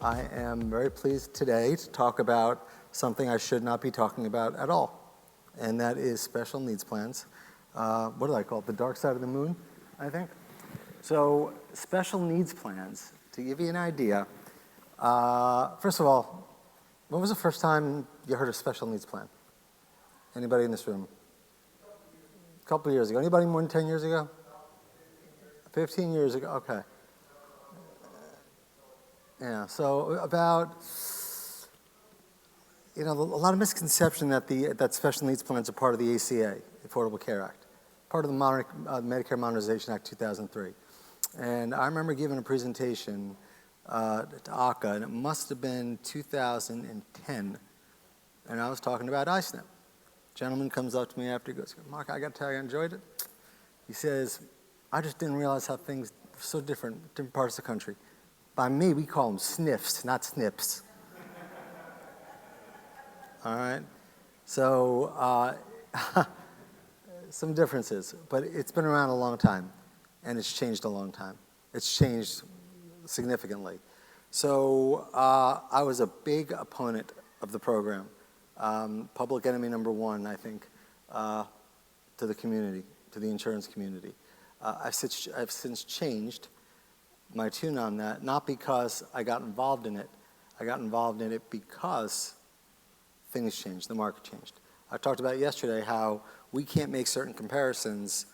I am very pleased today to talk about something I should not be talking about at all, and that is special needs plans. What do I call it? The dark side of the moon, I think. So special needs plans, to give you an idea, first of all, when was the first time you heard of special needs plan? Anybody in this room? A couple years ago. Anybody more than 10 years ago? 15 years ago, okay. Yeah, so about, a lot of misconception that special needs plans are part of the ACA, Affordable Care Act, part of the Medicare Modernization Act 2003. And I remember giving a presentation to ACA, and it must have been 2010, and I was talking about ISNP. A gentleman comes up to me after, he goes, Mark, I got to tell you, I enjoyed it. He says, I just didn't realize how things are so different parts of the country. By me, we call them SNFs, not SNPs. All right? So, some differences, but it's been around a long time, and it's changed a long time. It's changed significantly. So, I was a big opponent of the program. Public enemy number one, I think, to the community, to the insurance community. I've since changed my tune on that, not because I got involved in it. I got involved in it because things changed, the market changed. I talked about yesterday how we can't make certain comparisons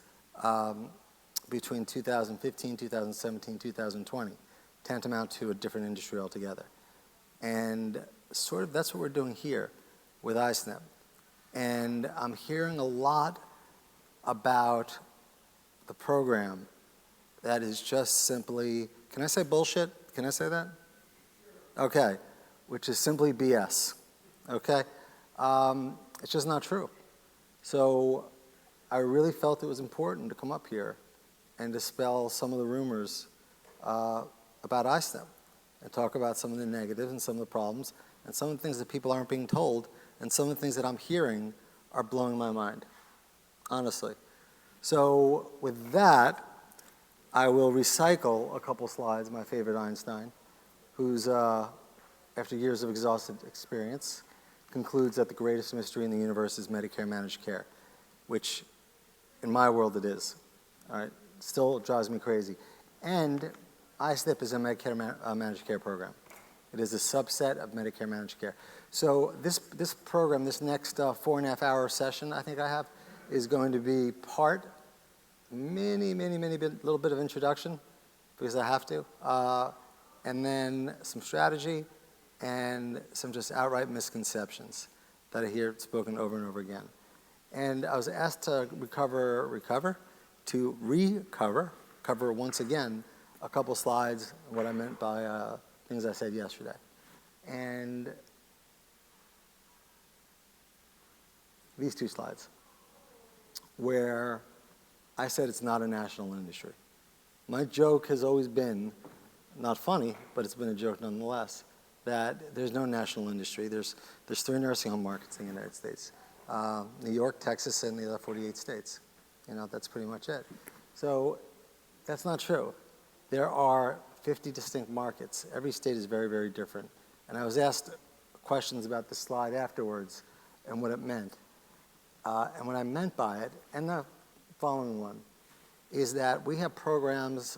between 2015, 2017, 2020, tantamount to a different industry altogether. And sort of that's what we're doing here with ISNP. And I'm hearing a lot about the program that is just simply, can I say bullshit? Can I say that? Okay, which is simply BS, okay? It's just not true. So I really felt it was important to come up here and dispel some of the rumors about ISNP and talk about some of the negatives and some of the problems and some of the things that people aren't being told and some of the things that I'm hearing are blowing my mind, honestly. So with that, I will recycle a couple slides, my favorite Einstein, who's, after years of exhaustive experience, concludes that the greatest mystery in the universe is Medicare managed care, which in my world it is, all right? Still drives me crazy. And ISNP is a Medicare managed care program. It is a subset of Medicare managed care. So this program, this next 4.5-hour session I think I have, is going to be part, little bit of introduction, because I have to, and then some strategy and some just outright misconceptions that I hear spoken over and over again. And I was asked to cover once again a couple slides, what I meant by things I said yesterday. And these two slides, where I said it's not a national industry. My joke has always been, not funny, but it's been a joke nonetheless, that there's no national industry. There's 3 nursing home markets in the United States. New York, Texas, and the other 48 states. That's pretty much it. So that's not true. There are 50 distinct markets. Every state is very, very different. And I was asked questions about this slide afterwards and what it meant. And what I meant by it, and the following one, is that we have programs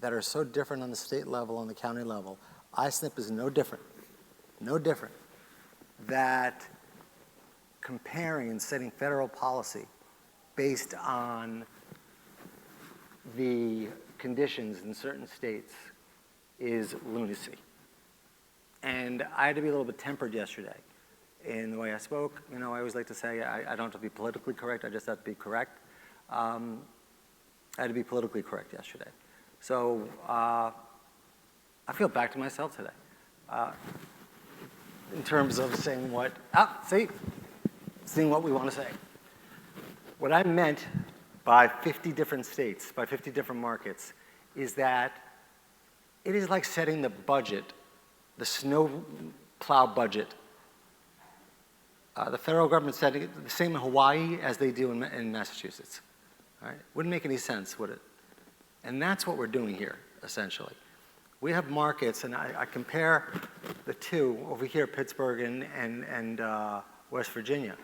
that are so different on the state level, on the county level. ISNP is no different, that comparing and setting federal policy based on the conditions in certain states is lunacy. And I had to be a little bit tempered yesterday in the way I spoke. I always like to say I don't have to be politically correct, I just have to be correct. I had to be politically correct yesterday. So I feel back to myself today in terms of saying seeing what we want to say. What I meant by 50 different states, by 50 different markets, is that it is like setting the budget, the snow plow budget. The federal government's setting it the same in Hawaii as they do in Massachusetts. All right? Wouldn't make any sense, would it? And that's what we're doing here, essentially. We have markets, and I compare the two over here, Pittsburgh and West Virginia,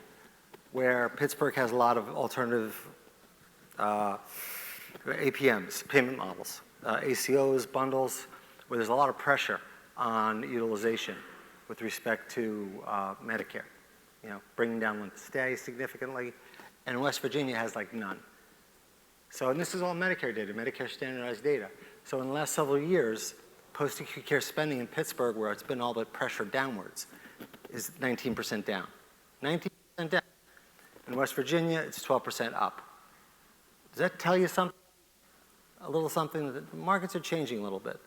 where Pittsburgh has a lot of alternative APMs, payment models, ACOs, bundles, where there's a lot of pressure on utilization with respect to Medicare, bringing down length of stay significantly, and West Virginia has like none. So, and this is all Medicare data, Medicare standardized data. So in the last several years, post-acute care spending in Pittsburgh, where it's been all but pressured downwards, is 19% down. 19% down. In West Virginia, it's 12% up. Does that tell you something? A little something that the markets are changing a little bit.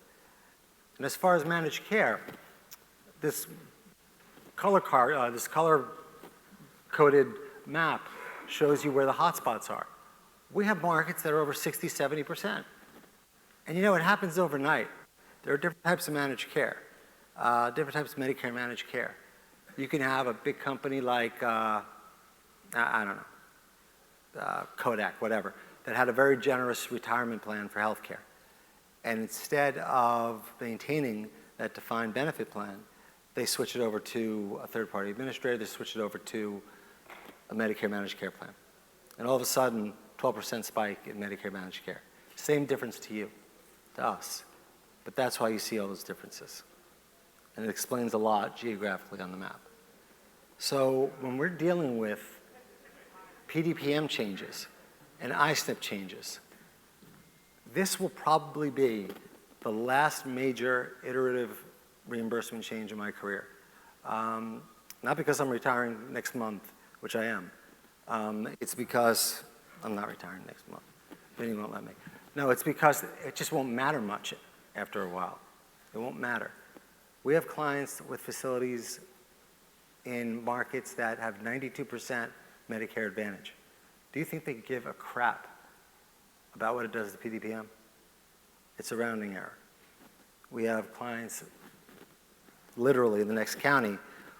And as far as managed care, this color-coded map shows you where the hotspots are. We have markets that are over 60, 70%. And it happens overnight. There are different types of managed care, different types of Medicare managed care. You can have a big company like, I don't know, Kodak, whatever, that had a very generous retirement plan for healthcare. And instead of maintaining that defined benefit plan, they switch it over to a third-party administrator, they switch it over to a Medicare managed care plan. And all of a sudden, 12% spike in Medicare managed care. Same difference to you, to us. But that's why you see all those differences. And it explains a lot geographically on the map. So when we're dealing with PDPM changes and ISNP changes, this will probably be the last major iterative reimbursement change in my career. Not because I'm retiring next month, which I am. It's because I'm not retiring next month. Vinny won't let me. No, it's because it just won't matter much after a while. It won't matter. We have clients with facilities in markets that have 92% Medicare Advantage. Do you think they give a crap about what it does to PDPM? It's a rounding error. We have clients literally in the next county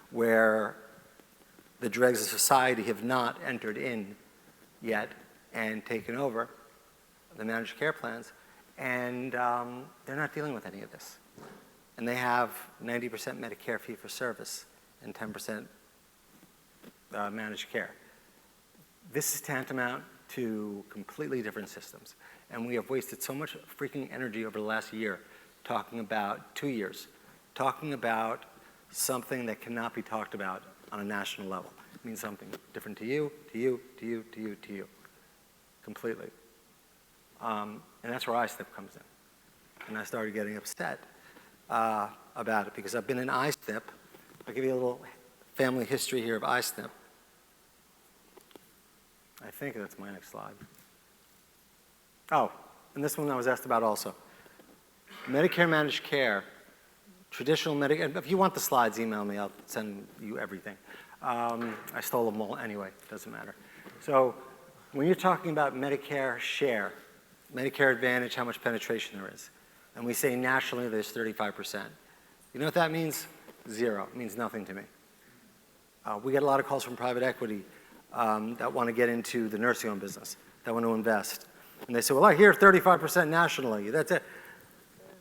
where the dregs of society have not entered in yet and taken over the managed care plans, and they're not dealing with any of this. And they have 90% Medicare fee-for-service and 10% managed care. This is tantamount to completely different systems. And we have wasted so much freaking energy over the last year talking about 2 years, talking about something that cannot be talked about on a national level. It means something different to you, to you, to you, to you, to you, completely. And that's where ISNP comes in. And I started getting upset about it because I've been in ISNP. I'll give you a little family history here of ISNP. I think that's my next slide. Oh, and this one I was asked about also. Medicare managed care, traditional Medicare. If you want the slides, email me. I'll send you everything. I stole them all anyway. Doesn't matter. So when you're talking about Medicare share, Medicare Advantage, how much penetration there is, and we say nationally there's 35%. You know what that means? Zero. It means nothing to me. We get a lot of calls from private equity that want to get into the nursing home business, that want to invest. And they say, well, I hear 35% nationally. That's it.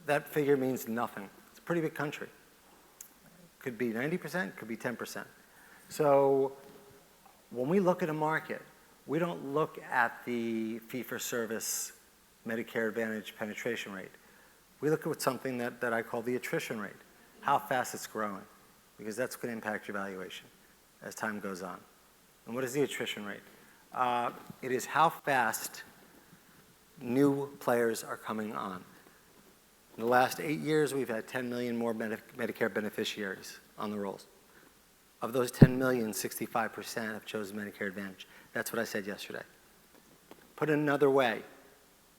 That figure means nothing. It's a pretty big country. Could be 90%, could be 10%. So when we look at a market, we don't look at the fee-for-service Medicare Advantage penetration rate. We look at something that I call the attrition rate, how fast it's growing, because that's going to impact your valuation as time goes on. And what is the attrition rate? It is how fast new players are coming on. In the last 8 years, we've had 10 million more Medicare beneficiaries on the rolls. Of those 10 million, 65% have chosen Medicare Advantage. That's what I said yesterday. Put it another way,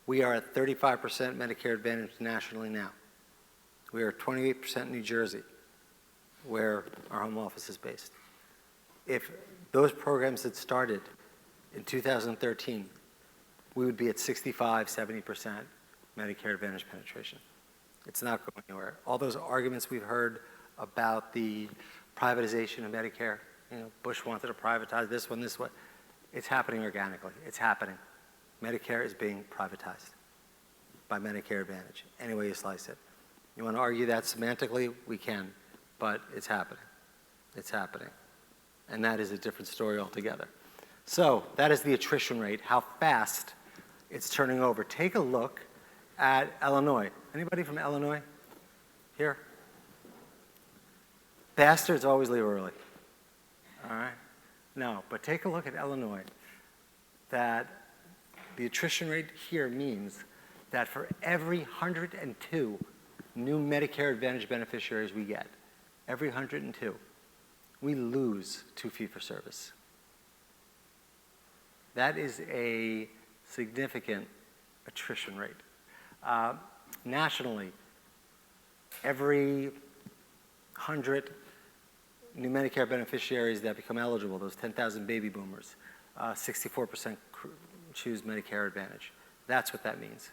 we are at 35% Medicare Advantage nationally now. We are at 28% New Jersey, where our home office is based. If those programs had started in 2013, we would be at 65, 70% Medicare Advantage penetration. It's not going anywhere. All those arguments we've heard about the privatization of Medicare, Bush wanted to privatize this one, it's happening organically. It's happening. Medicare is being privatized by Medicare Advantage, any way you slice it. You want to argue that semantically? We can, but it's happening. It's happening. And that is a different story altogether. So that is the attrition rate, how fast it's turning over. Take a look at Illinois. Anybody from Illinois here? Bastards always leave early. All right? No, but take a look at Illinois. That the attrition rate here means that for every 102 new Medicare Advantage beneficiaries we get, every 102, we lose 2 fee-for-service. That is a significant attrition rate. Nationally, every 100 new Medicare beneficiaries that become eligible, those 10,000 baby boomers, 64% choose Medicare Advantage. That's what that means.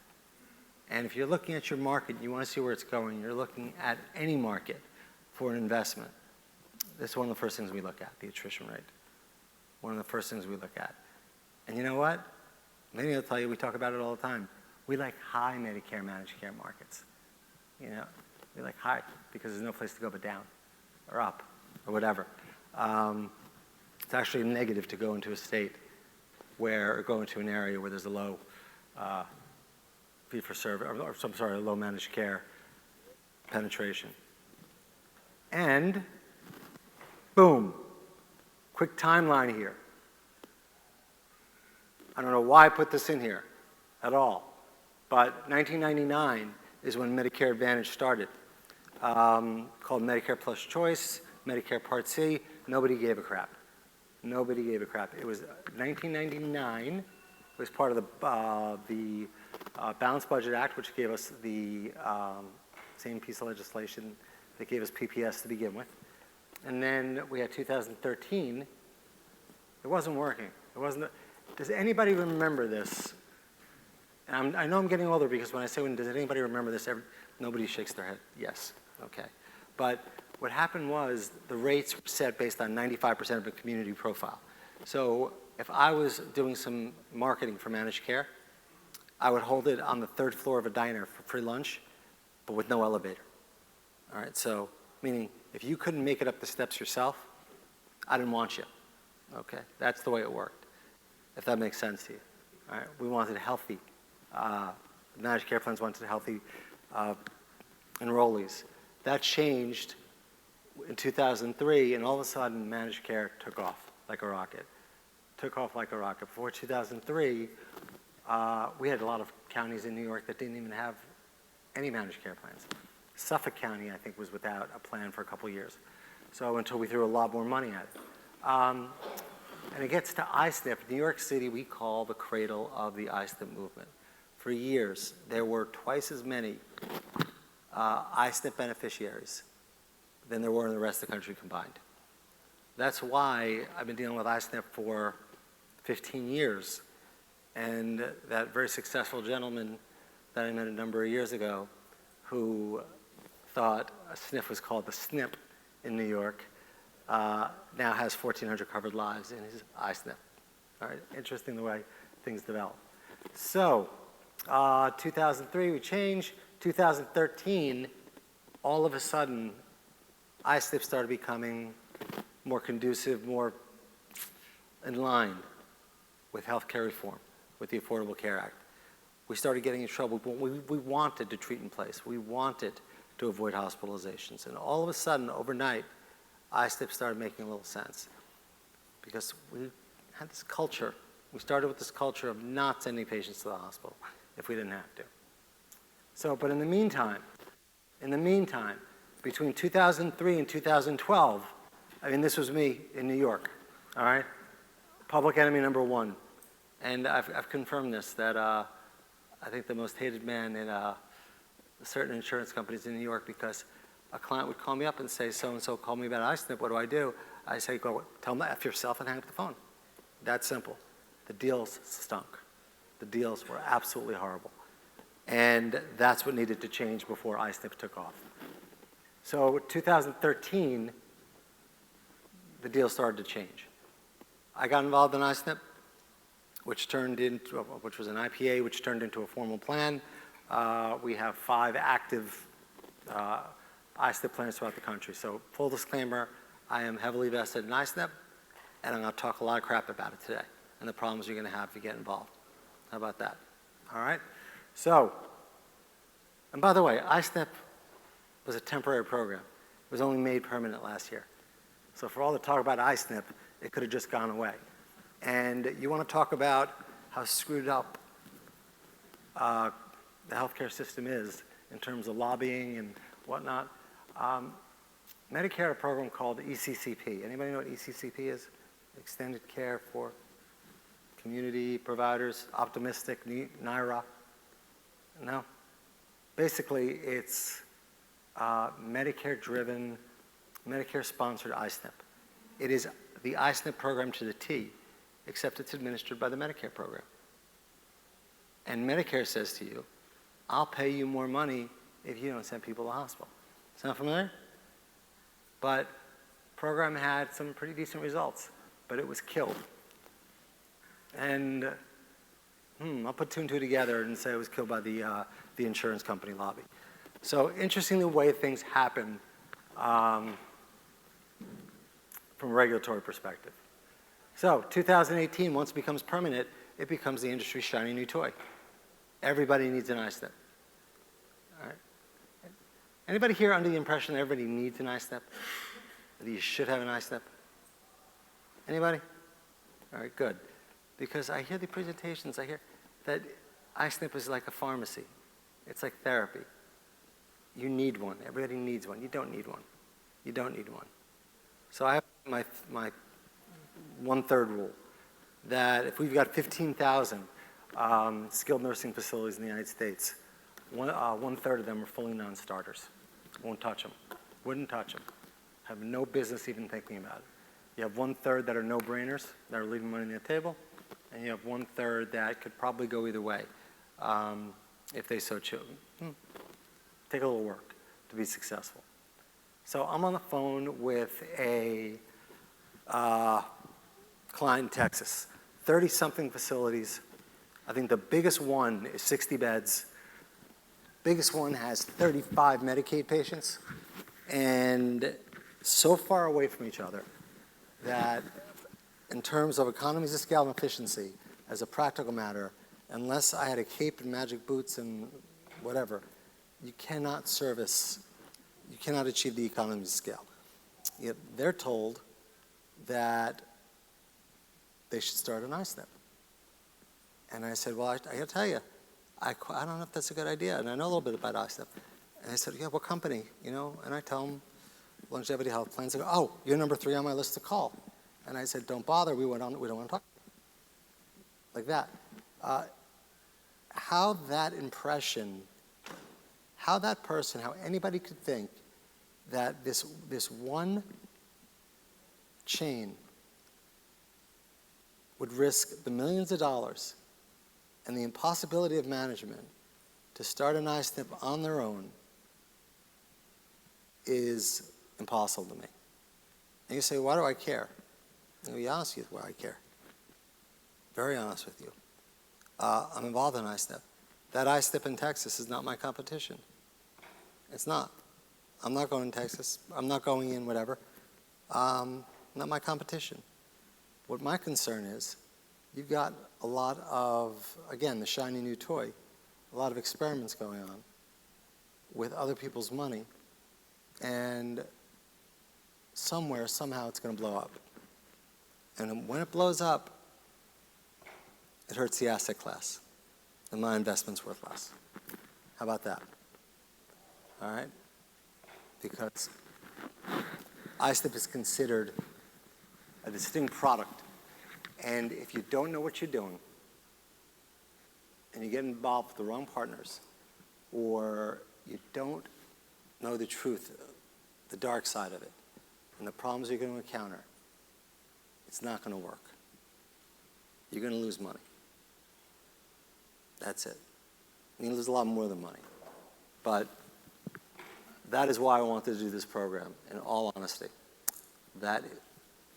And if you're looking at your market, you want to see where it's going, you're looking at any market for an investment. This is one of the first things we look at, the attrition rate. One of the first things we look at. And you know what? Maybe I'll tell you, we talk about it all the time. We like high Medicare managed care markets. You know, we like high because there's no place to go but down or up or whatever. It's actually negative to go into a state or go into an area where there's a low fee-for-service, or low managed care penetration. And boom, quick timeline here. I don't know why I put this in here at all, but 1999 is when Medicare Advantage started, called Medicare Plus Choice, Medicare Part C. Nobody gave a crap. Nobody gave a crap. It was 1999. It was part of the Balanced Budget Act, which gave us the same piece of legislation that gave us PPS to begin with. And then we had 2013. It wasn't working. It wasn't. Does anybody remember this? And I know I'm getting older because when I say, does anybody remember this? Nobody shakes their head. Yes. Okay. But what happened was the rates were set based on 95% of a community profile. So if I was doing some marketing for managed care, I would hold it on the 3rd floor of a diner for free lunch, but with no elevator. All right, so meaning if you couldn't make it up the steps yourself, I didn't want you. Okay, that's the way it worked, if that makes sense to you. All right, we wanted healthy. Managed care plans wanted healthy enrollees. That changed in 2003, and all of a sudden, managed care took off like a rocket. Took off like a rocket. Before 2003, we had a lot of counties in New York that didn't even have any managed care plans. Suffolk County, I think, was without a plan for a couple years. So until we threw a lot more money at it. And it gets to ISNP. New York City, we call the cradle of the ISNP movement. For years, there were twice as many ISNP beneficiaries than there were in the rest of the country combined. That's why I've been dealing with ISNP for 15 years. And that very successful gentleman that I met a number of years ago who thought a SNF was called the SNP in New York now has 1,400 covered lives in his ISNP. All right, interesting the way things develop. So 2003 we changed. 2013, all of a sudden, ISNP started becoming more conducive, more in line with healthcare reform, with the Affordable Care Act. We started getting in trouble. We wanted to treat in place. We wanted to avoid hospitalizations. And all of a sudden, overnight, ISNP started making a little sense because we had this culture. We started with this culture of not sending patients to the hospital if we didn't have to. So, but in the meantime, between 2003 and 2012, I mean, this was me in New York, all right? Public enemy number one. And I've confirmed this, that I think the most hated man in certain insurance companies in New York, because a client would call me up and say, so-and-so called me about ISNP, what do? I say, go tell them F yourself and hang up the phone. That simple. The deals stunk. The deals were absolutely horrible. And that's what needed to change before ISNP took off. So 2013, the deal started to change. I got involved in ISNP, which was an IPA, which turned into a formal plan. We have 5 active ISNP plans throughout the country. So full disclaimer, I am heavily vested in ISNP, and I'm going to talk a lot of crap about it today and the problems you're going to have if you get involved. How about that? All right? So, and by the way, ISNP was a temporary program. It was only made permanent last year. So for all the talk about ISNP, it could have just gone away. And you want to talk about how screwed up the healthcare system is in terms of lobbying and whatnot. Medicare had a program called ECCP. Anybody know what ECCP is? Extended Care for Community Providers, Optimistic, NIRA? No? Basically, it's Medicare-driven, Medicare-sponsored ISNP. It is the ISNP program to the T, except it's administered by the Medicare program. And Medicare says to you, I'll pay you more money if you don't send people to the hospital. Sound familiar? But the program had some pretty decent results, but it was killed. And I'll put two and two together and say it was killed by the insurance company lobby. So interesting the way things happen from a regulatory perspective. So 2018, once it becomes permanent, it becomes the industry's shiny new toy. Everybody needs an ISNP. All right. Anybody here under the impression that everybody needs an ISNP? That you should have an ISNP? Anybody? All right, good. Because I hear the presentations, I hear that ISNP is like a pharmacy. It's like therapy. You need one. Everybody needs one. You don't need one. You don't need one. So I have my 1/3 rule, that if we've got 15,000 skilled nursing facilities in the United States, 1/3 of them are fully non-starters. Won't touch them. Wouldn't touch them. Have no business even thinking about it. You have 1/3 that are no-brainers, that are leaving money on the table, and you have 1/3 that could probably go either way if they so choose. Take a little work to be successful. So I'm on the phone with a client in Texas, 30-something facilities. I think the biggest one is 60 beds. Biggest one has 35 Medicaid patients, and so far away from each other that in terms of economies of scale and efficiency, as a practical matter, unless I had a cape and magic boots and whatever, you cannot achieve the economies of scale. Yet they're told that they should start an ISNP. And I said, well, I got to tell you, I don't know if that's a good idea, and I know a little bit about ISNP. And they said, yeah, what company? You know, and I tell them longevity health plans. They go, oh, you're number 3 on my list to call. And I said, don't bother, we don't want to talk. Like that. How that impression, how that person, how anybody could think that this one chain would risk the millions of dollars and the impossibility of management to start an ISNP on their own is impossible to me. And you say, why do I care? I'll be honest with you why I care. Very honest with you. I'm involved in ISNP. That ISNP in Texas is not my competition. It's not. I'm not going in Texas. I'm not going in whatever. Not my competition. What my concern is, you've got a lot of, again, the shiny new toy, a lot of experiments going on with other people's money, and somewhere, somehow, it's going to blow up. And when it blows up, it hurts the asset class, and my investment's worth less. How about that? All right? Because ISNP is considered a distinct product, and if you don't know what you're doing, and you get involved with the wrong partners, or you don't know the truth, the dark side of it, and the problems you're going to encounter, it's not going to work. You're going to lose money. That's it. You're going to lose a lot more than money. But that is why I wanted to do this program, in all honesty. That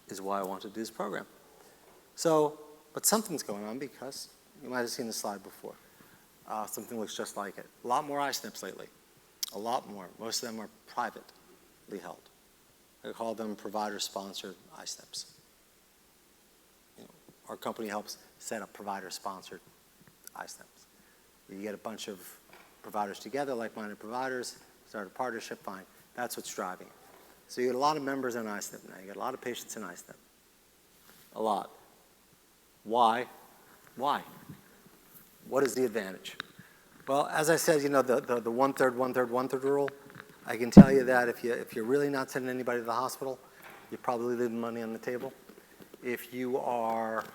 is why I wanted to do this program. So, but something's going on, because you might have seen the slide before. Something looks just like it. A lot more ISNPs lately. A lot more. Most of them are privately held. I call them provider-sponsored ISNPs. Our company helps set up provider-sponsored ISNPs. You get a bunch of providers together, like-minded providers, start a partnership, fine. That's what's driving it. So you get a lot of members in ISNP now. You get a lot of patients in ISNP. A lot. Why? Why? What is the advantage? Well, as I said, the one-third, one-third, one-third rule, I can tell you that if you're really not sending anybody to the hospital, you're probably leaving money on the table. If you are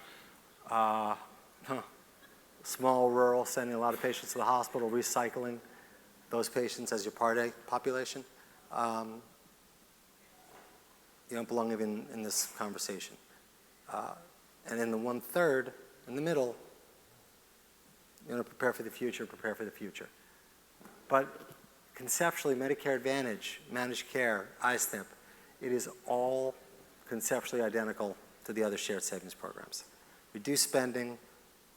small, rural, sending a lot of patients to the hospital, recycling those patients as your Part A population, you don't belong even in this conversation. And in the one-third, in the middle, prepare for the future, prepare for the future. But conceptually, Medicare Advantage, managed care, ISNP, it is all conceptually identical to the other shared savings programs. Reduce spending,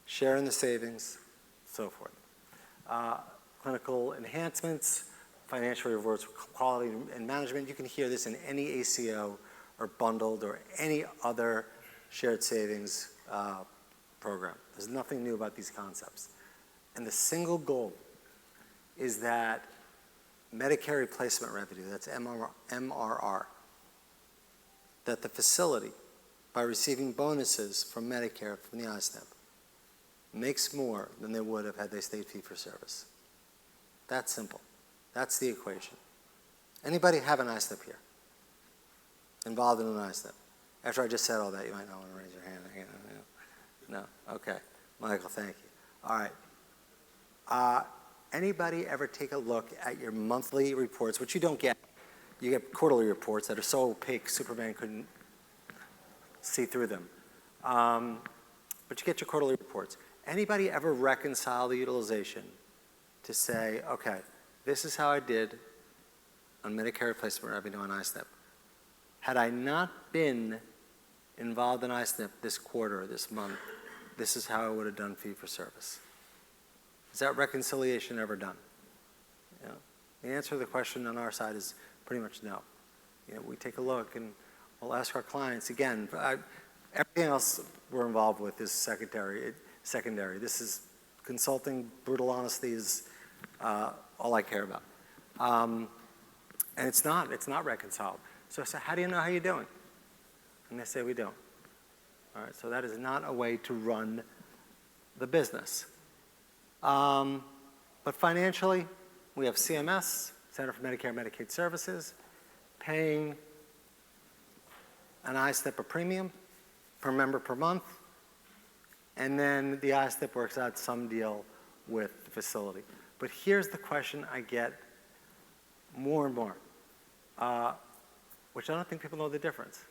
share in the savings, so forth. Clinical enhancements, financial rewards for quality and management. You can hear this in any ACO or bundled or any other shared savings program. There's nothing new about these concepts. And the single goal is that Medicare replacement revenue, that's MRR, that the facility, by receiving bonuses from Medicare, from the ISNP, makes more than they would have had they stayed fee-for-service. That's simple. That's the equation. Anybody have an ISNP here? Involved in an ISNP? After I just said all that, you might not want to raise your hand. No? Okay. Michael, thank you. All right. Anybody ever take a look at your monthly reports, which you don't get? You get quarterly reports that are so opaque Superman couldn't see through them. But you get your quarterly reports. Anybody ever reconcile the utilization to say, okay, this is how I did on Medicare replacement revenue on ISNP. Had I not been involved in ISNP this quarter or this month, this is how I would have done fee-for-service. Is that reconciliation ever done? The answer to the question on our side is pretty much no. We take a look and we'll ask our clients, again, everything else we're involved with is secondary. This is consulting, brutal honesty is all I care about. And it's not reconciled. So I say, how do you know how you're doing? And they say, we don't. All right, so that is not a way to run the business. But financially, we have CMS, Center for Medicare and Medicaid Services, paying an ISNP a premium per member per month, and then the ISNP works out some deal with the facility. But here's the question I get more and more, which I don't think people know the difference.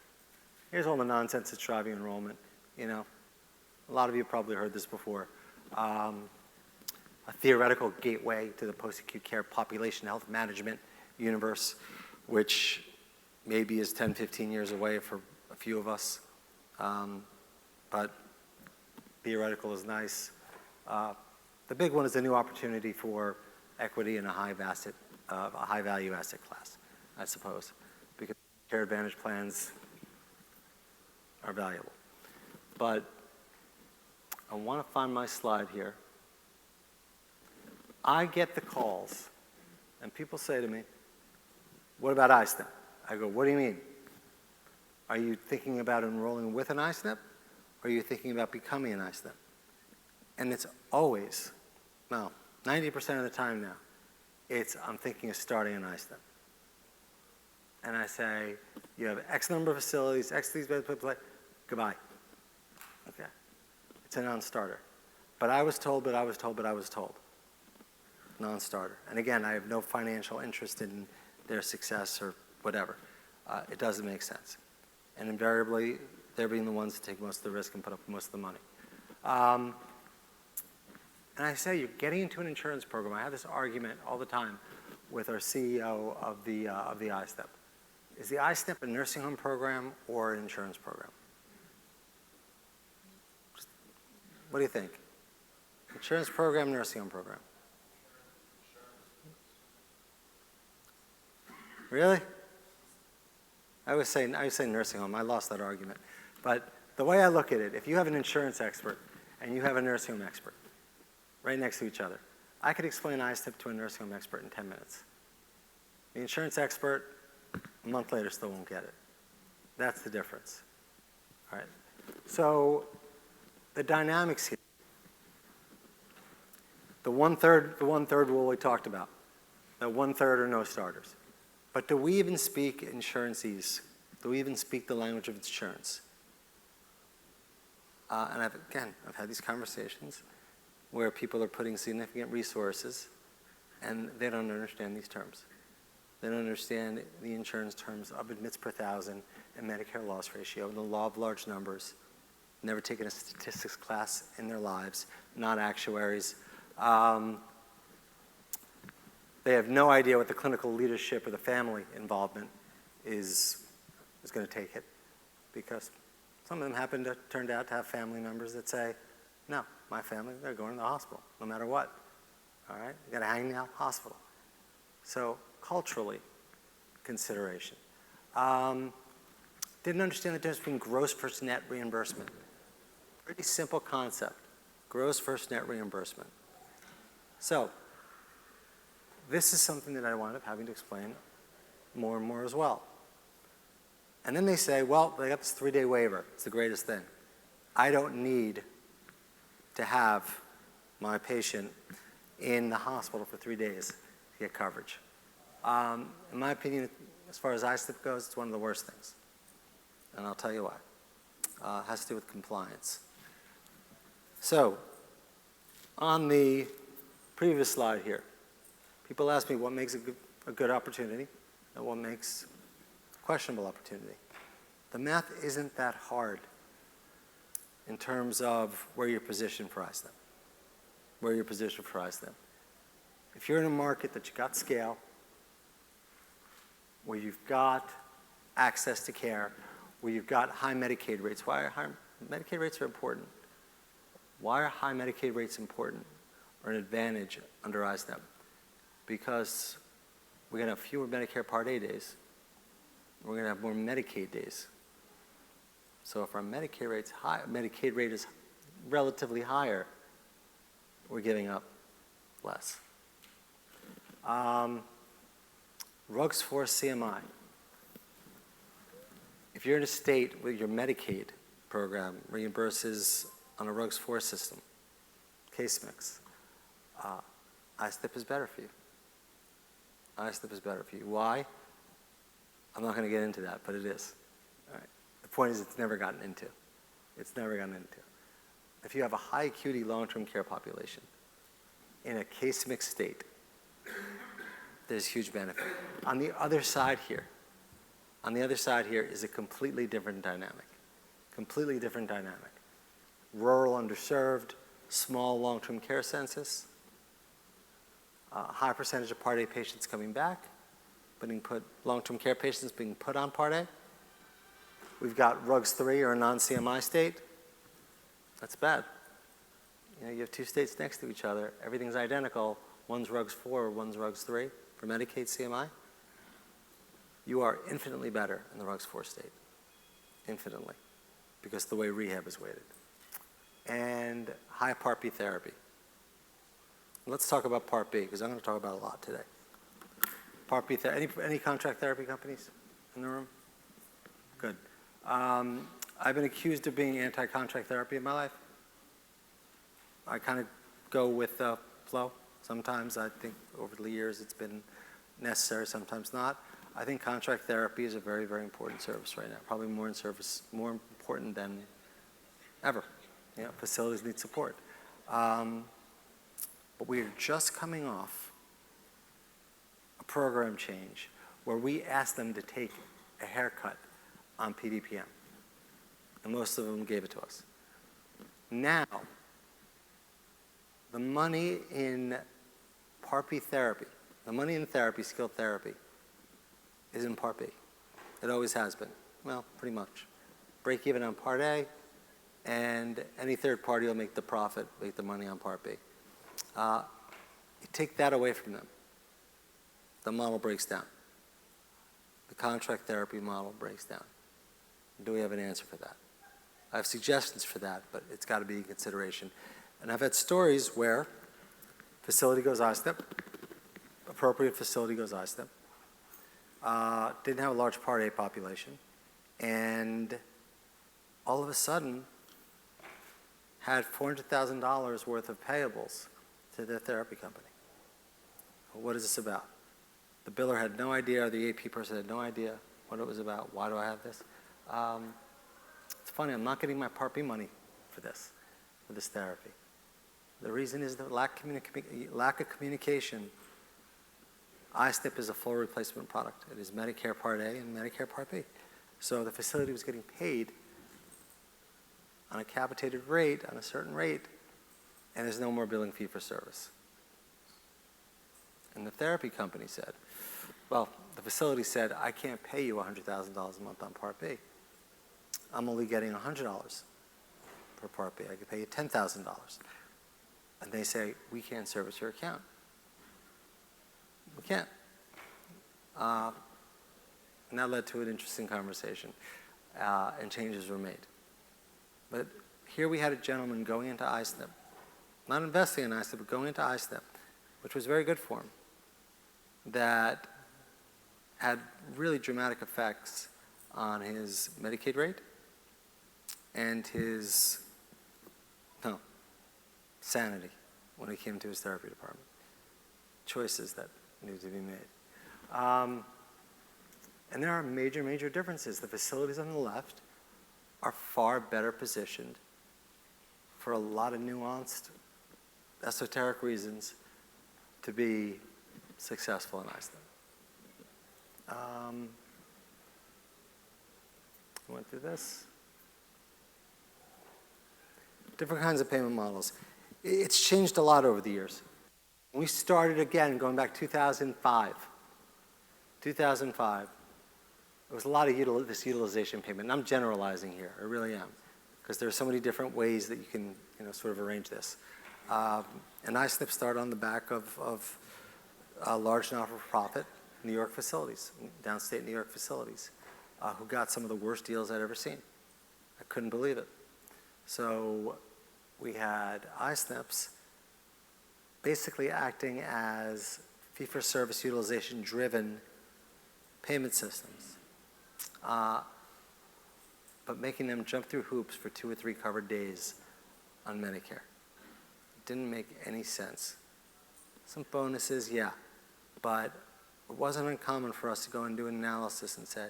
Here's all the nonsense that's driving enrollment. A lot of you probably heard this before. A theoretical gateway to the post-acute care population health management universe, which maybe is 10, 15 years away for a few of us. But theoretical is nice. The big one is a new opportunity for equity in a high-value asset class, I suppose, because Care Advantage plans are valuable. But I want to find my slide here. I get the calls, and people say to me, what about ISNP? I go, what do you mean? Are you thinking about enrolling with an ISNP, or are you thinking about becoming an ISNP? And it's always, 90% of the time now, I'm thinking of starting an ISNP. And I say, you have X number of facilities, X these beds, goodbye. Okay. It's a non-starter. But I was told. Non-starter. And again, I have no financial interest in their success or whatever. It doesn't make sense. And invariably, they're being the ones that take most of the risk and put up most of the money. And I say, you're getting into an insurance program. I have this argument all the time with our CEO of the ISNP. Is the ISNP a nursing home program or an insurance program? What do you think? Insurance program, nursing home program? Really? I would say nursing home. I lost that argument. But the way I look at it, if you have an insurance expert and you have a nursing home expert right next to each other, I could explain ISNP to a nursing home expert in 10 minutes. The insurance expert, a month later, still won't get it. That's the difference. All right. So the dynamics here. The one-third rule we talked about. The one-third are no starters. But do we even speak insurances? Do we even speak the language of insurance? And I've had these conversations where people are putting significant resources and they don't understand these terms. They don't understand the insurance terms of admits per thousand and Medicare loss ratio, and the law of large numbers, never taken a statistics class in their lives, not actuaries. They have no idea what the clinical leadership or the family involvement is going to take it, because some of them turned out to have family members that say, no, my family, they're going to the hospital no matter what. All right, you got to hang me out in the hospital. So culturally, consideration. Didn't understand the difference between gross versus net reimbursement. Pretty simple concept, gross versus net reimbursement. So this is something that I wound up having to explain more and more as well. And then they say, well, they got this 3-day waiver. It's the greatest thing. I don't need to have my patient in the hospital for 3 days to get coverage. In my opinion, as far as ISNP goes, it's one of the worst things. And I'll tell you why. It has to do with compliance. So on the previous slide here, people ask me what makes a good opportunity and what makes a questionable opportunity. The math isn't that hard in terms of where you're positioned for ISNP. Where you're positioned for ISNP. If you're in a market that you got scale, where you've got access to care, where you've got high Medicaid rates. Why are high Medicaid rates are important? Why are high Medicaid rates important or an advantage under ISNP? Because we're going to have fewer Medicare Part A days. We're going to have more Medicaid days. So if our Medicaid rate is relatively higher, we're giving up less. RUGs 4 CMI. If you're in a state where your Medicaid program reimburses on a RUGs 4 system, case mix, ISNP is better for you. ISNP is better for you. Why? I'm not going to get into that, but it is. All right. The point is it's never gotten into. It's never gotten into. If you have a high acuity long-term care population in a case mix state, there's huge benefit. On the other side here is a completely different dynamic. Completely different dynamic. Rural, underserved, small long-term care census, high percentage of Part A patients coming back, long-term care patients being put on Part A. We've got RUGs 3 or a non-CMI state. That's bad. You have 2 states next to each other. Everything's identical. One's RUGs 4, one's RUGs 3 for Medicaid CMI. You are infinitely better in the RUGs 4 state. Infinitely. Because the way rehab is weighted. And high Part B therapy. Let's talk about Part B, because I'm going to talk about it a lot today. Part B therapy. Any contract therapy companies in the room? Good. I've been accused of being anti-contract therapy in my life. I kind of go with the flow. Sometimes I think over the years it's been necessary, sometimes not. I think contract therapy is a very, very important service right now. Probably more important than ever. Facilities need support. But we are just coming off a program change where we asked them to take a haircut on PDPM. And most of them gave it to us. Now, the money in Part B therapy, the money in therapy, skilled therapy, is in Part B. It always has been. Well, pretty much. Break even on Part A, and any third party will make the profit, make the money on Part B. You take that away from them, the model breaks down. the contract therapy model breaks down? Do we have an answer for that? I have suggestions for that, but it's got to be in consideration. And I've had stories where facility goes ISNP, appropriate facility goes ISNP, didn't have a large Part A population, and all of a sudden had $400,000 worth of payables to their therapy company. Well, what is this about? The biller had no idea, or the AP person had no idea what it was about. Why do I have this? It's funny, I'm not getting my Part B money for this therapy. The reason is the lack of communication. ISNP is a full replacement product. It is Medicare Part A and Medicare Part B. So the facility was getting paid on a capitated rate, on a certain rate, and there's no more billing fee for service. And the therapy company said, well, the facility said, I can't pay you $100,000 a month on Part B. I'm only getting $100 for Part B. I could pay you $10,000. And they say, we can't service your account. We can't. And that led to an interesting conversation, and changes were made. But here we had a gentleman going into ISNP, not investing in ISNP, but going into ISNP, which was very good for him, that had really dramatic effects on his Medicaid rate and his sanity when it came to his therapy department. Choices that needed to be made. And there are major, major differences. The facilities on the left are far better positioned for a lot of nuanced, esoteric reasons to be successful in ISNP. I went through this. Different kinds of payment models. It's changed a lot over the years. We started again going back 2005. 2005. There was a lot of this utilization payment, and I'm generalizing here, I really am, because there are so many different ways that you can sort of arrange this. And ISNP started on the back of large not-for-profit New York facilities, downstate New York facilities, who got some of the worst deals I'd ever seen. I couldn't believe it. So we had ISNPs basically acting as fee-for-service utilization-driven payment systems, but making them jump through hoops for 2 or 3 covered days on Medicare. It didn't make any sense. Some bonuses, yeah, but it wasn't uncommon for us to go and do an analysis and say,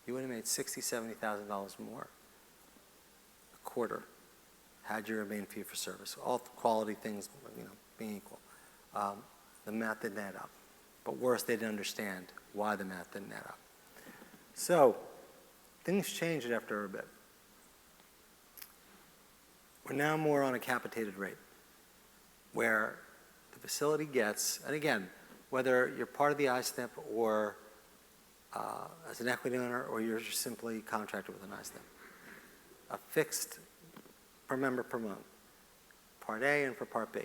you would have made $60,000, $70,000 more a quarter had you remained fee-for-service. All quality things, being equal. The math didn't add up. But worse, they didn't understand why the math didn't add up. So things changed after a bit. We're now more on a capitated rate, where the facility gets, and again, whether you're part of the ISNP or as an equity owner, or you're just simply contracted with an ISNP, a fixed per member per month, Part A and for Part B.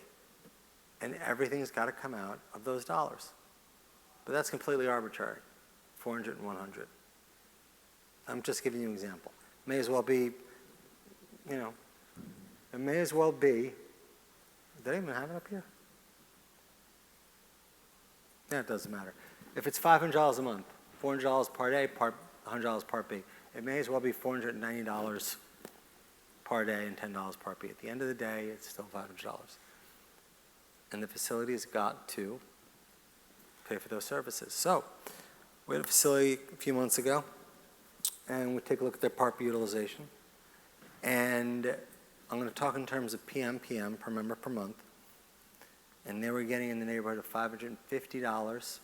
And everything's got to come out of those dollars. But that's completely arbitrary, 400 and 100. I'm just giving you an example. May as well be, it may as well be, did I even have it up here? Yeah, it doesn't matter. If it's $500 a month, $400 Part A, $100 Part B, it may as well be $490 Part A and $10 Part B. At the end of the day, it's still $500. And the facility has got to pay for those services. So we had a facility a few months ago, and we take a look at their Part B utilization. And I'm going to talk in terms of PM per member per month. And they were getting in the neighborhood of $550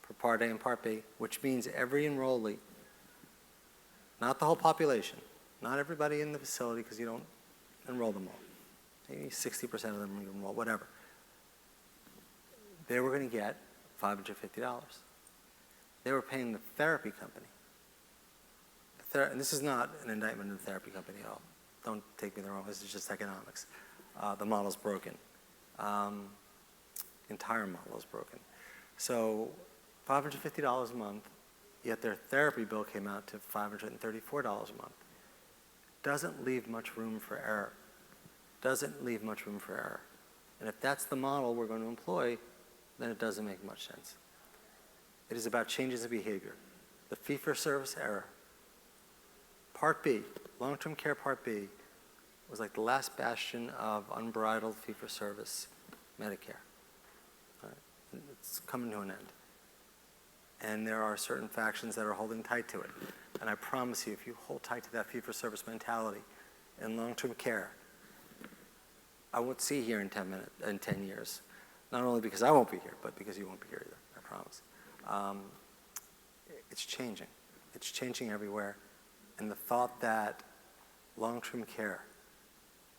for Part A and Part B, which means every enrollee, not the whole population, not everybody in the facility, because you don't enroll them all. Maybe 60% of them you enroll, whatever. They were going to get $550. They were paying the therapy company. And this is not an indictment of the therapy company at all. Don't take me the wrong way, this is just economics. The model's broken. Entire model is broken. So $550 a month yet their therapy bill came out to $534 a month. Doesn't leave much room for error. Doesn't leave much room for error. And if that's the model we're going to employ, then it doesn't make much sense. It is about changes in behavior. The fee-for-service era. Part B, long-term care Part B, was like the last bastion of unbridled fee-for-service Medicare. It's coming to an end. And there are certain factions that are holding tight to it. And I promise you, if you hold tight to that fee-for-service mentality in long-term care, I won't see you here in 10 years. Not only because I won't be here, but because you won't be here either, I promise. It's changing. It's changing everywhere. And the thought that long-term care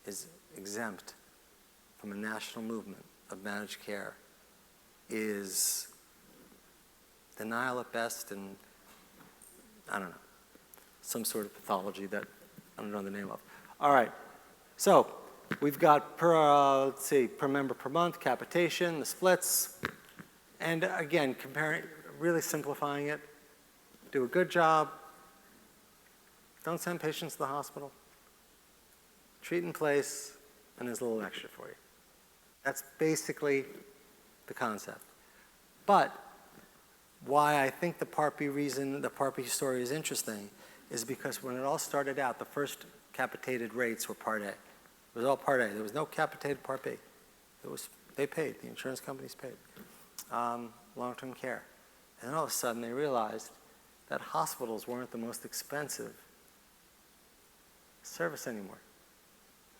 is exempt from a national movement of managed care is denial at best, and I don't know, some sort of pathology that I don't know the name of. All right, so we've got per member per month, capitation, the splits, and again, comparing, really simplifying it, do a good job, don't send patients to the hospital, treat in place, and there's a little extra for you. That's basically the concept. But why I think the Part B reason, the Part B story is interesting is because when it all started out, the first capitated rates were Part A. It was all Part A. There was no capitated Part B. They paid, the insurance companies paid. Long-term care. And then all of a sudden they realized that hospitals weren't the most expensive service anymore.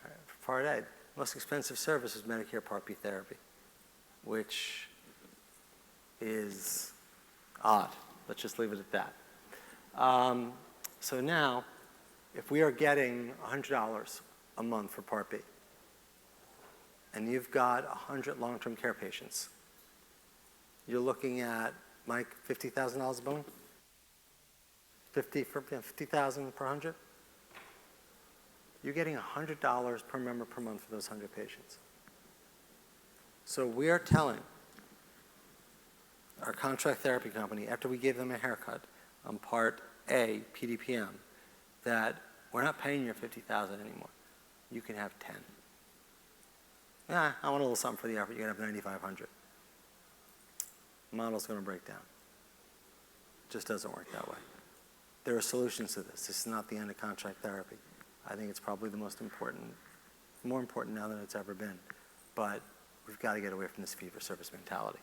For Part A, the most expensive service was Medicare Part B therapy, which is odd. Let's just leave it at that. So now, if we are getting $100 a month for Part B, and you've got 100 long-term care patients, you're looking at, Mike, $50,000 a month? $50,000 per 100? You're getting $100 per member per month for those 100 patients. So we are telling our contract therapy company, after we gave them a haircut on Part A, PDPM, that we're not paying you $50,000 anymore. You can have 10. I want a little something for the effort. You can have 9,500. The model's going to break down. It just doesn't work that way. There are solutions to this. This is not the end of contract therapy. I think it's probably the most important, more important now than it's ever been. But we've got to get away from this fee-for-service mentality.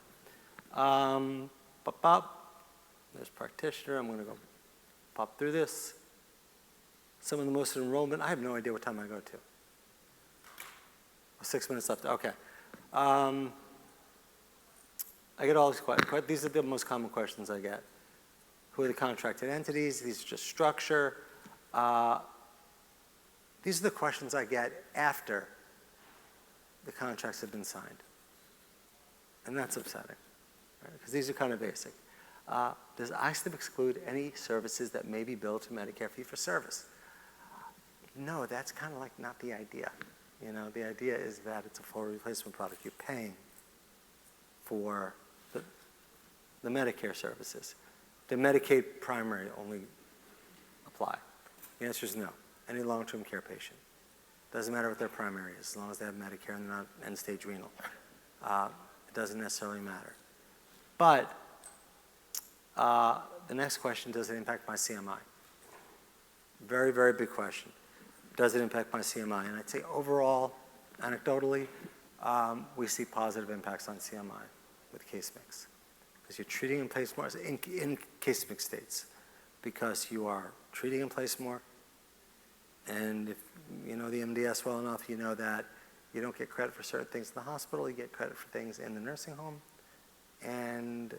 There's practitioner. I'm going to go pop through this. Some of the most enrollment. I have no idea what time I go to. 6 minutes left. Okay. I get all these questions. These are the most common questions I get. Who are the contracted entities? These are just structure. These are the questions I get after the contracts have been signed. And that's upsetting, right? Because these are kind of basic. Does ISNP exclude any services that may be billed to Medicare fee-for-service? No, that's kind of like not the idea. You know, the idea is that it's a full replacement product. You're paying for the Medicare services. The Medicaid primary only apply? The answer is no. Any long-term care patient. Doesn't matter what their primary is, as long as they have Medicare and they're not end-stage renal. It doesn't necessarily matter. But the next question, does it impact my CMI? Very, very big question. Does it impact my CMI? And I'd say overall, anecdotally, we see positive impacts on CMI with case mix. Because you're treating in place more in case mix states. Because you are treating in place more. And if you know the MDS well enough, you know that you don't get credit for certain things in the hospital, you get credit for things in the nursing home. And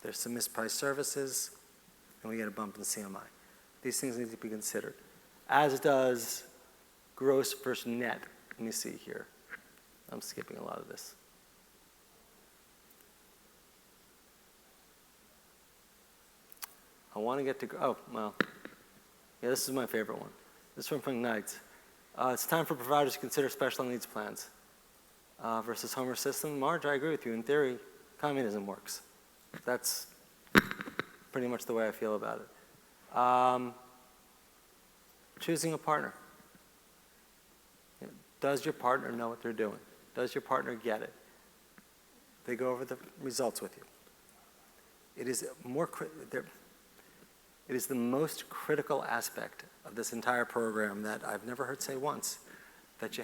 there's some mispriced services, and we get a bump in CMI. These things need to be considered. As does gross versus net. Let me see here. I'm skipping a lot of this. I want to get to, oh, well, yeah, this is my favorite one. This is from Knights. It's time for providers to consider special needs plans versus Homer system. Marge, I agree with you. In theory, communism works. That's pretty much the way I feel about it. Choosing a partner. Does your partner know what they're doing? Does your partner get it? They go over the results with you. It is the most critical aspect of this entire program that I've never heard say once, that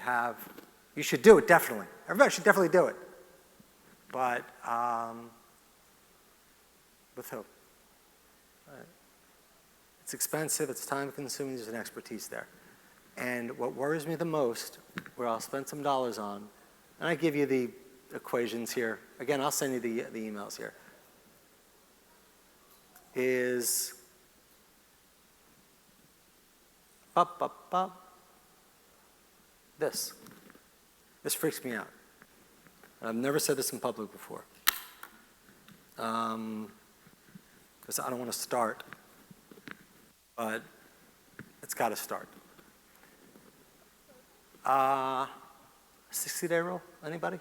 you should do it, definitely. Everybody should definitely do it. But with who? It's expensive, it's time consuming, there's an expertise there. And what worries me the most, where I'll spend some dollars on, and I give you the equations here. Again, I'll send you the emails here. Is this. This freaks me out. I've never said this in public before. Because I don't want to start, but it's got to start. 60-day rule, anybody?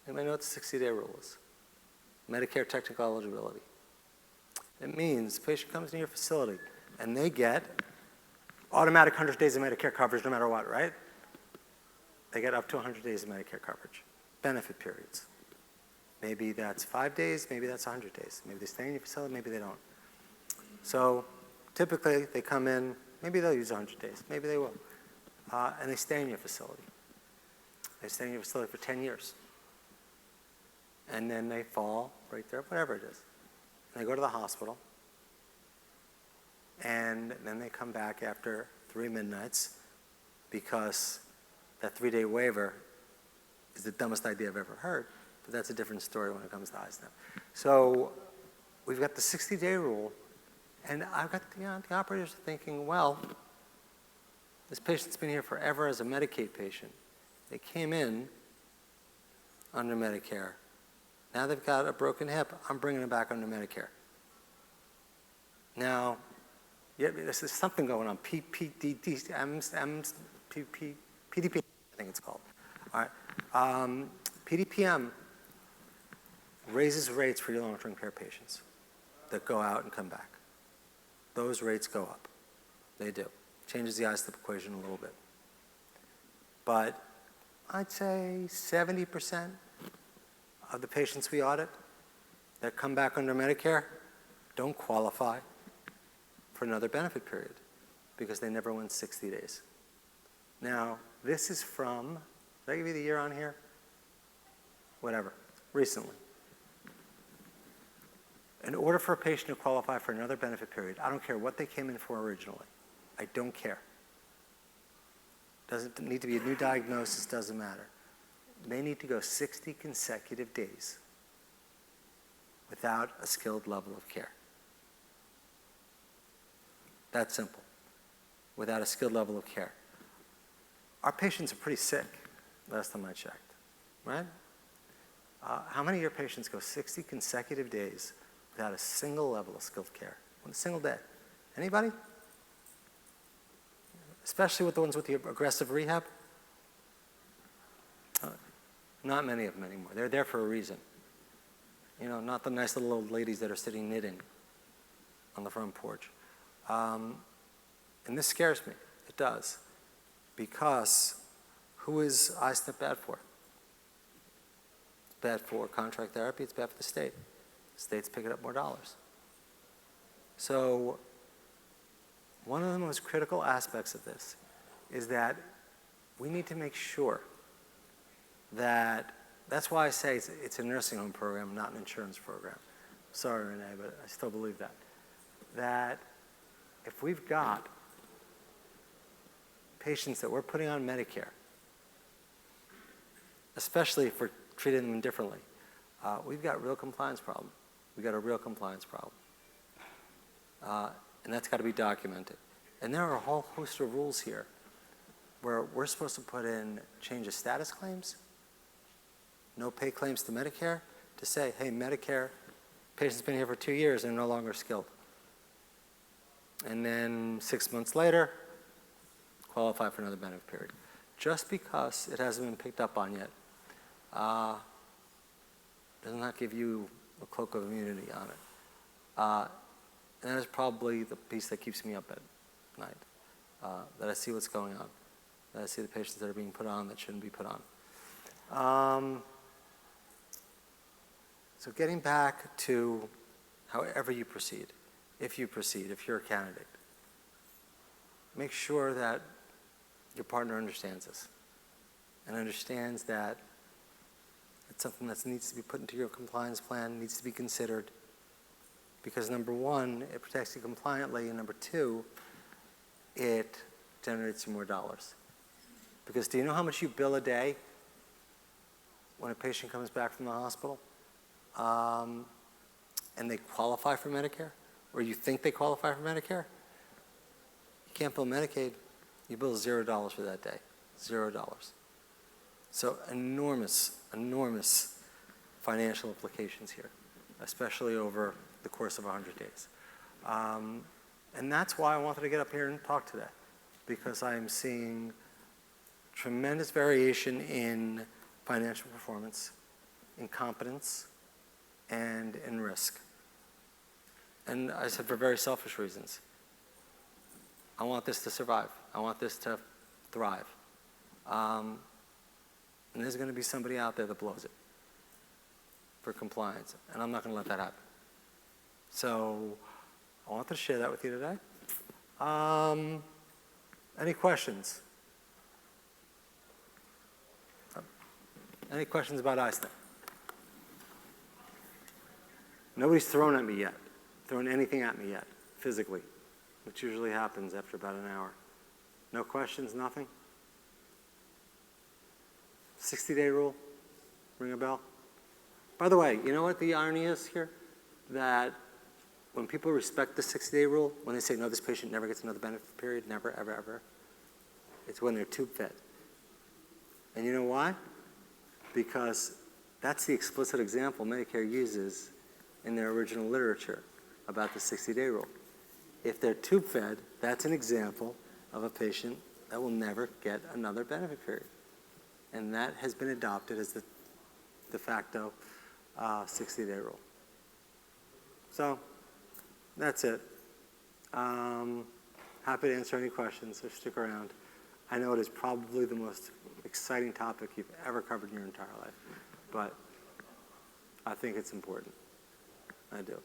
Anybody know what the 60-day rule is? Medicare technical eligibility. It means the patient comes to your facility and they get automatic 100 days of Medicare coverage no matter what, right? They get up to 100 days of Medicare coverage. Benefit periods. Maybe that's 5 days, maybe that's 100 days. Maybe they stay in your facility, maybe they don't. So typically they come in, maybe they'll use 100 days, maybe they will. And they stay in your facility. They stay in your facility for 10 years. And then they fall right there, whatever it is. And they go to the hospital. And then they come back after 3 midnights because that 3-day waiver is the dumbest idea I've ever heard. But that's a different story when it comes to ISNP. So we've got the 60-day rule. And I've got the operators are thinking, well, this patient's been here forever as a Medicaid patient. They came in under Medicare. Now they've got a broken hip. I'm bringing them back under Medicare. Now, there's something going on. PDP, I think it's called. All right. PDPM raises rates for your long-term care patients that go out and come back. Those rates go up. They do. Changes the ISNP equation a little bit. But I'd say 70% of the patients we audit that come back under Medicare don't qualify for another benefit period because they never went 60 days. Now, this is from, did I give you the year on here? Whatever, recently. In order for a patient to qualify for another benefit period, I don't care what they came in for originally. I don't care. Doesn't need to be a new diagnosis, doesn't matter. They need to go 60 consecutive days without a skilled level of care. That simple, without a skilled level of care. Our patients are pretty sick, last time I checked, right? How many of your patients go 60 consecutive days without a single level of skilled care? On a single day? Anybody? Especially with the ones with the aggressive rehab? Not many of them anymore. They're there for a reason. You know, not the nice little old ladies that are sitting knitting on the front porch. And this scares me. It does. Because who is ISNP bad for? It's bad for contract therapy. It's bad for the state. The state's picking up more dollars. So one of the most critical aspects of this is that we need to make sure that, that's why I say it's a nursing home program, not an insurance program. Sorry, Renee, but I still believe that. That if we've got patients that we're putting on Medicare, especially if we're treating them differently, we've got a real compliance problem. We've got a real compliance problem. And that's got to be documented. And there are a whole host of rules here where we're supposed to put in change of status claims, no pay claims to Medicare, to say, hey, Medicare, patient's been here for 2 years and no longer skilled. And then 6 months later, qualify for another benefit period. Just because it hasn't been picked up on yet does not give you a cloak of immunity on it. And that is probably the piece that keeps me up at night, that I see what's going on, that I see the patients that are being put on that shouldn't be put on. So getting back to however you proceed, if you're a candidate, make sure that your partner understands this and understands that it's something that needs to be put into your compliance plan, needs to be considered, because number one, it protects you compliantly, and number two, it generates you more dollars. Because do you know how much you bill a day when a patient comes back from the hospital and they qualify for Medicare, or you think they qualify for Medicare? You can't bill Medicaid. You bill $0 for that day, $0. So enormous financial implications here, especially over the course of 100 days. And that's why I wanted to get up here and talk today, because I'm seeing tremendous variation in financial performance, in competence, and in risk. And I said for very selfish reasons. I want this to survive. I want this to thrive. And there's going to be somebody out there that blows it for compliance, and I'm not going to let that happen. So I wanted to share that with you today. Any questions? Any questions about ISNP? Nobody's thrown anything at me yet, physically, which usually happens after about an hour. No questions, nothing? 60-day rule? Ring a bell? By the way, you know what the irony is here? That when people respect the 60-day rule, when they say, no, this patient never gets another benefit period, never, ever, ever, it's when they're tube fed. And you know why? Because that's the explicit example Medicare uses in their original literature about the 60-day rule. If they're tube fed, that's an example of a patient that will never get another benefit period. And that has been adopted as the de facto 60-day rule. So that's it. Happy to answer any questions, so stick around. I know it is probably the most exciting topic you've ever covered in your entire life, but I think it's important. I do.